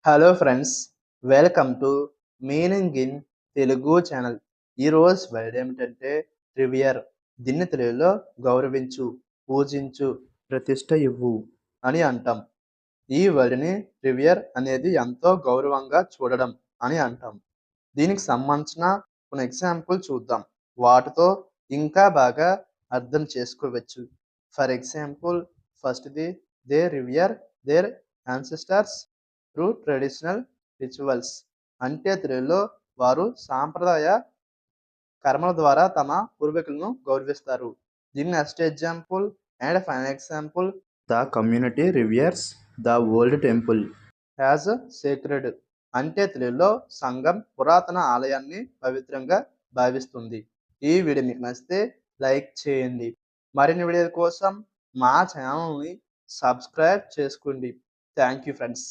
Hello friends, welcome to meaning in Telugu channel. ఈరోజు word ఏమిటంటే రివియర్. దీన్ని తెలుగులో గౌరవించు, పూజించు, ప్రతిష్ట ఇవ్వు అని అంటాం. ఈ వర్డ్ని రివియర్ అనేది ఎంతో గౌరవంగా చూడడం అని అంటాం. దీనికి సంబంధించిన కొన్ని ఎగ్జాంపుల్ చూద్దాం. వాటితో ఇంకా బాగా అర్థం చేసుకోవచ్చు. ఫర్ ఎగ్జాంపుల్, ఫస్ట్‌ది they revere their ancestors through traditional rituals. అంటే తెలుగులో వారు సాంప్రదాయ కర్మల ద్వారా తమ పూర్వీకులను గౌరవిస్తారు. దీని next example and final example, the community reveres the old temple as sacred. అంటే తెలుగులో సంఘం పురాతన ఆలయాన్ని పవిత్రంగా భావిస్తుంది. ఈ వీడియో మీకు నచ్చితే లైక్ చేయండి. మరిన్ని వీడియోల కోసం మా ఛానల్ని సబ్స్క్రైబ్ చేసుకోండి. Thank you friends.